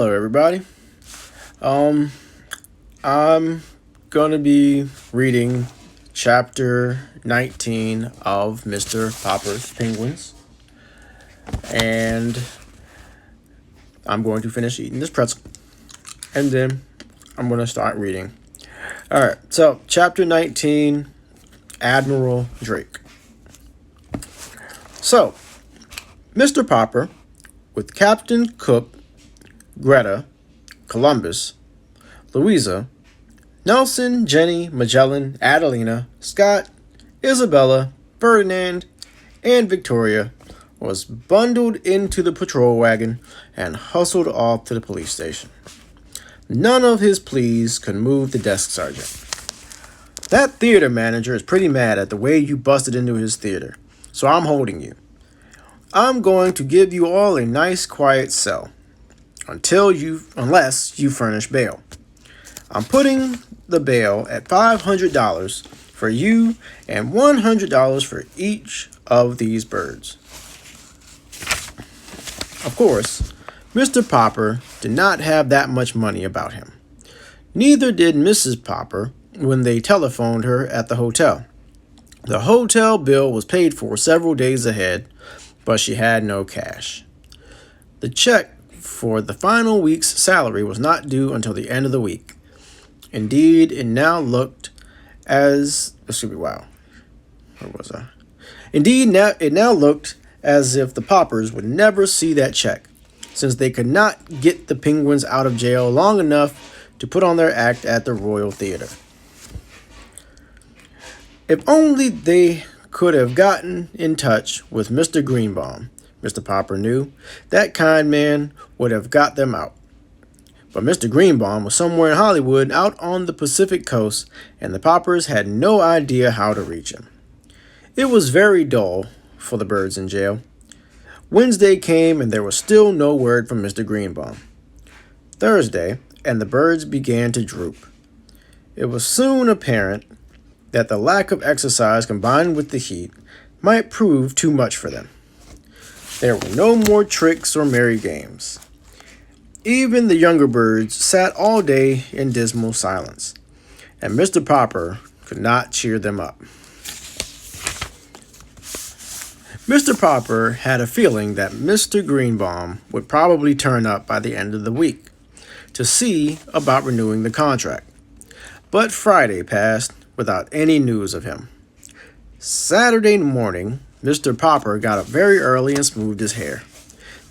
Hello, everybody. I'm going to be reading chapter 19 of Mr. Popper's Penguins. And I'm going to finish eating this pretzel. And then I'm going to start reading. Alright, so chapter 19, Admiral Drake. So, Mr. Popper, with Captain Cook, Greta, Columbus, Louisa, Nelson, Jenny, Magellan, Adelina, Scott, Isabella, Ferdinand, and Victoria, was bundled into the patrol wagon and hustled off to the police station. None of his pleas could move the desk sergeant. That theater manager is pretty mad at the way you busted into his theater, so I'm holding you. I'm going to give you all a nice quiet cell, unless you furnish bail. I'm putting the bail at $500 for you and $100 for each of these birds. Of course, Mr. Popper did not have that much money about him. Neither did Mrs. Popper when they telephoned her at the hotel. The hotel bill was paid for several days ahead, but she had no cash. The check for the final week's salary was not due until the end of the week. Indeed, it now looked as it now looked as if the Poppers would never see that check, since they could not get the Penguins out of jail long enough to put on their act at the Royal Theater. If only they could have gotten in touch with Mr. Greenbaum, Mr. Popper knew. That kind man would have got them out. But Mr. Greenbaum was somewhere in Hollywood out on the Pacific coast, and the Poppers had no idea how to reach him. It was very dull for the birds in jail. Wednesday came and there was still no word from Mr. Greenbaum. Thursday, and the birds began to droop. It was soon apparent that the lack of exercise combined with the heat might prove too much for them. There were no more tricks or merry games. Even the younger birds sat all day in dismal silence, and Mr. Popper could not cheer them up. Mr. Popper had a feeling that Mr. Greenbaum would probably turn up by the end of the week to see about renewing the contract. But Friday passed without any news of him. Saturday morning, Mr. Popper got up very early and smoothed his hair.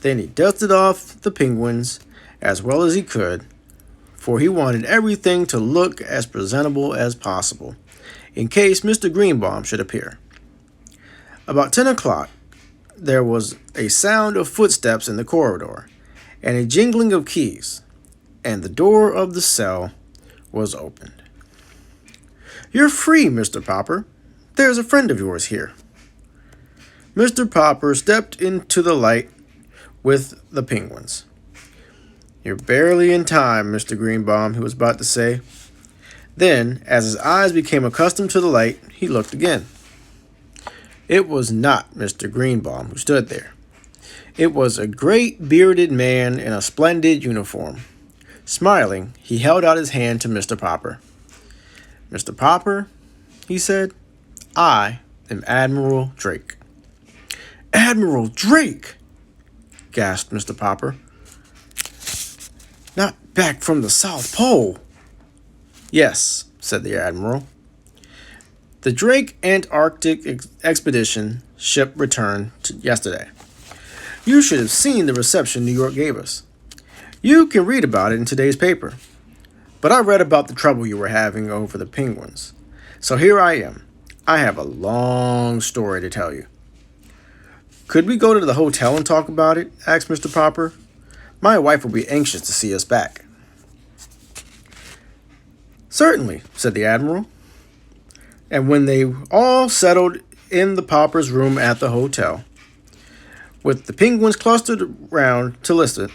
Then he dusted off the Penguins as well as he could, for he wanted everything to look as presentable as possible, in case Mr. Greenbaum should appear. About 10 o'clock, there was a sound of footsteps in the corridor, and a jingling of keys, and the door of the cell was opened. "You're free, Mr. Popper. There's a friend of yours here." Mr. Popper stepped into the light with the Penguins. "You're barely in time, Mr. Greenbaum," he was about to say. Then, as his eyes became accustomed to the light, he looked again. It was not Mr. Greenbaum who stood there. It was a great bearded man in a splendid uniform. Smiling, he held out his hand to Mr. Popper. "Mr. Popper," he said, "I am Admiral Drake." "Admiral Drake!" gasped Mr. Popper. "Not back from the South Pole?" "Yes," said the Admiral. "The Drake Antarctic expedition ship returned yesterday. You should have seen the reception New York gave us. You can read about it in today's paper. But I read about the trouble you were having over the Penguins. So here I am. I have a long story to tell you." "Could we go to the hotel and talk about it?" asked Mr. Popper. "My wife will be anxious to see us back." "Certainly," said the Admiral. And when they all settled in the Popper's room at the hotel, with the Penguins clustering round to listen,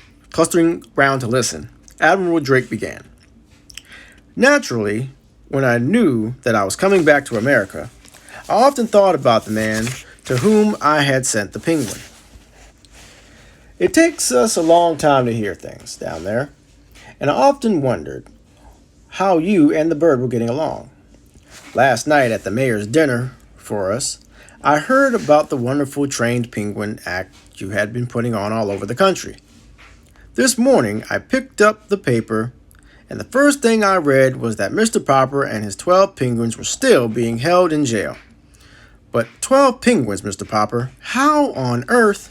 Admiral Drake began. "Naturally, when I knew that I was coming back to America, I often thought about the man to whom I had sent the Penguin. It takes us a long time to hear things down there, and I often wondered how you and the bird were getting along. Last night at the mayor's dinner for us, I heard about the wonderful trained penguin act you had been putting on all over the country. This morning, I picked up the paper, and the first thing I read was that Mr. Popper and his 12 penguins were still being held in jail. But 12 penguins, Mr. Popper? How on earth?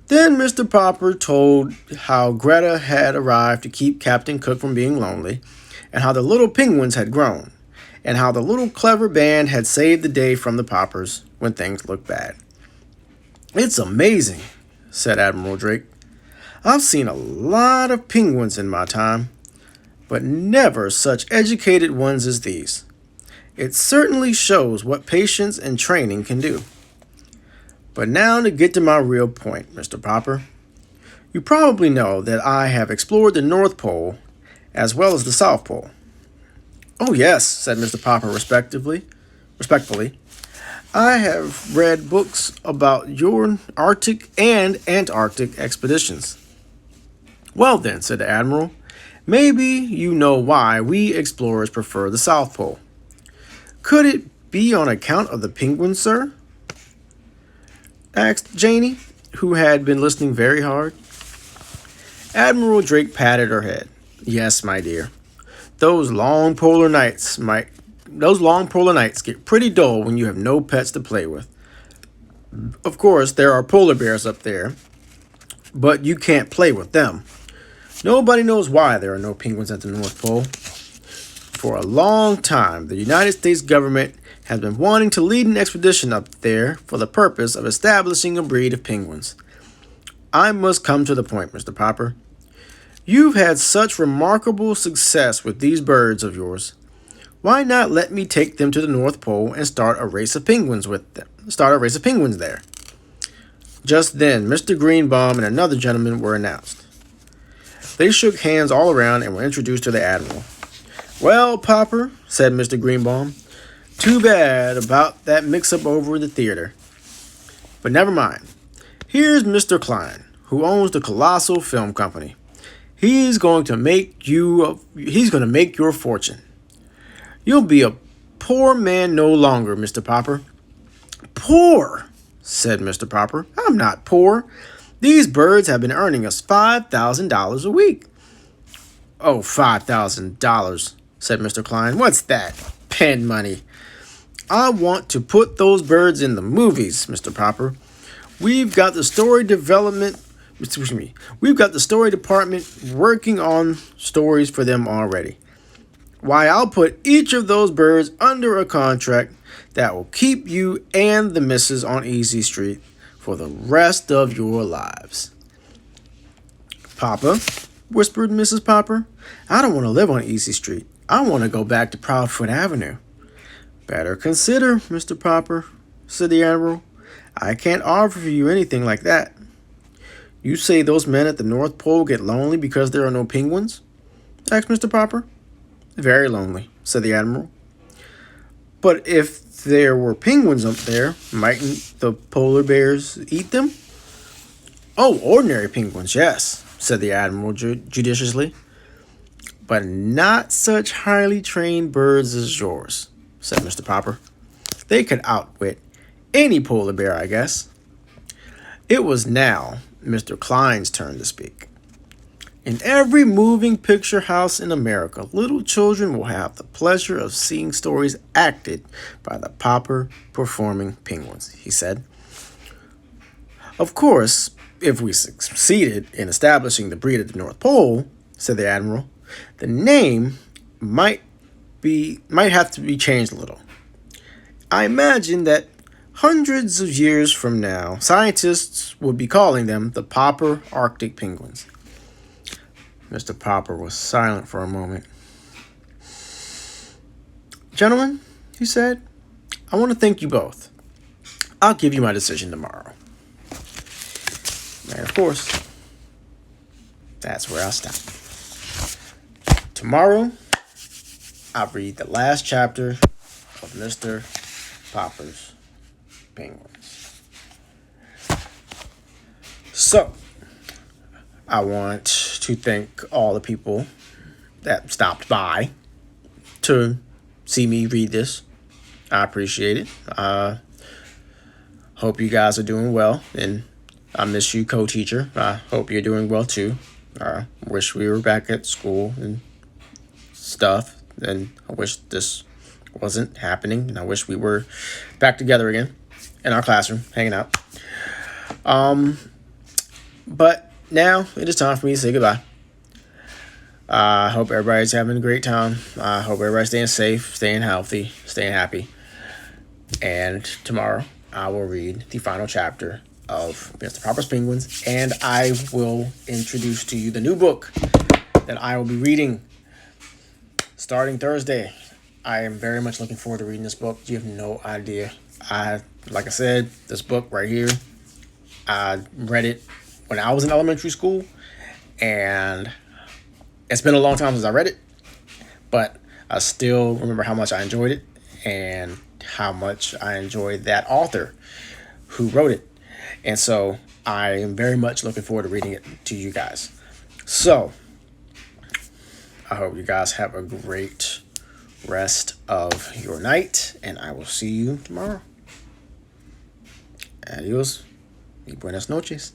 Then Mr. Popper told how Greta had arrived to keep Captain Cook from being lonely, and how the little penguins had grown, and how the little clever band had saved the day from the Poppers when things looked bad. It's amazing, said Admiral Drake. I've seen a lot of penguins in my time, but never such educated ones as these. It certainly shows what patience and training can do. But now to get to my real point, Mr. Popper. You probably know that I have explored the North Pole as well as the South Pole. Oh yes, said Mr. Popper respectfully. I have read books about your Arctic and Antarctic expeditions. Well then, said the Admiral, maybe you know why we explorers prefer the South Pole. Could it be on account of the penguins, sir? Asked Janie, who had been listening very hard. Admiral Drake patted her head. Yes, my dear. Those long polar nights get pretty dull when you have no pets to play with. Of course, there are polar bears up there, but you can't play with them. Nobody knows why there are no penguins at the North Pole. For a long time, the United States government has been wanting to lead an expedition up there for the purpose of establishing a breed of penguins. I must come to the point, Mr. Popper. You've had such remarkable success with these birds of yours. Why not let me take them to the North Pole and start a race of penguins there? Just then, Mr. Greenbaum and another gentleman were announced. They shook hands all around and were introduced to the Admiral. Well, Popper, said Mr. Greenbaum, too bad about that mix-up over the theater. But never mind. Here's Mr. Klein, who owns the colossal film company. He's going to make your fortune. You'll be a poor man no longer, Mr. Popper. Poor, said Mr. Popper. I'm not poor. These birds have been earning us $5,000 a week. Oh, $5,000, said Mr. Klein. What's that? Pen money. I want to put those birds in the movies, Mr. Popper. We've got the story department working on stories for them already. Why, I'll put each of those birds under a contract that will keep you and the missus on Easy Street for the rest of your lives. Papa, whispered Mrs. Popper, I don't want to live on Easy Street. I want to go back to Proudfoot Avenue. Better consider, Mr. Popper, said the Admiral. I can't offer you anything like that. You say those men at the North Pole get lonely because there are no penguins? Asked Mr. Popper. Very lonely, said the Admiral. But if there were penguins up there, mightn't the polar bears eat them? Oh, ordinary penguins, yes, said the Admiral judiciously. But not such highly trained birds as yours, said Mr. Popper. They could outwit any polar bear, I guess. It was now Mr. Klein's turn to speak. In every moving picture house in America, little children will have the pleasure of seeing stories acted by the Popper performing penguins, he said. Of course, if we succeeded in establishing the breed at the North Pole, said the Admiral, the name might have to be changed a little. I imagine that hundreds of years from now, scientists will be calling them the Popper Arctic penguins. Mr. Popper was silent for a moment. Gentlemen, he said, I want to thank you both. I'll give you my decision tomorrow. And of course, that's where I'll stop. Tomorrow, I'll read the last chapter of Mr. Popper's Penguins. So, I want to thank all the people that stopped by to see me read this. I appreciate it. Hope you guys are doing well, and I miss you, co-teacher. I hope you're doing well too. Wish we were back at school and stuff, and I wish this wasn't happening, and I wish we were back together again in our classroom, hanging out. But now it is time for me to say goodbye. I hope everybody's having a great time. I hope everybody's staying safe, staying healthy, staying happy. And tomorrow I will read the final chapter of Mr. Popper's Penguins, and I will introduce to you the new book that I will be reading starting Thursday. I am very much looking forward to reading this book. You have no idea. Like I said, this book right here, I read it when I was in elementary school, and it's been a long time since I read it, but I still remember how much I enjoyed it and how much I enjoyed that author who wrote it. And so I am very much looking forward to reading it to you guys. So I hope you guys have a great rest of your night, and I will see you tomorrow. Adios y buenas noches.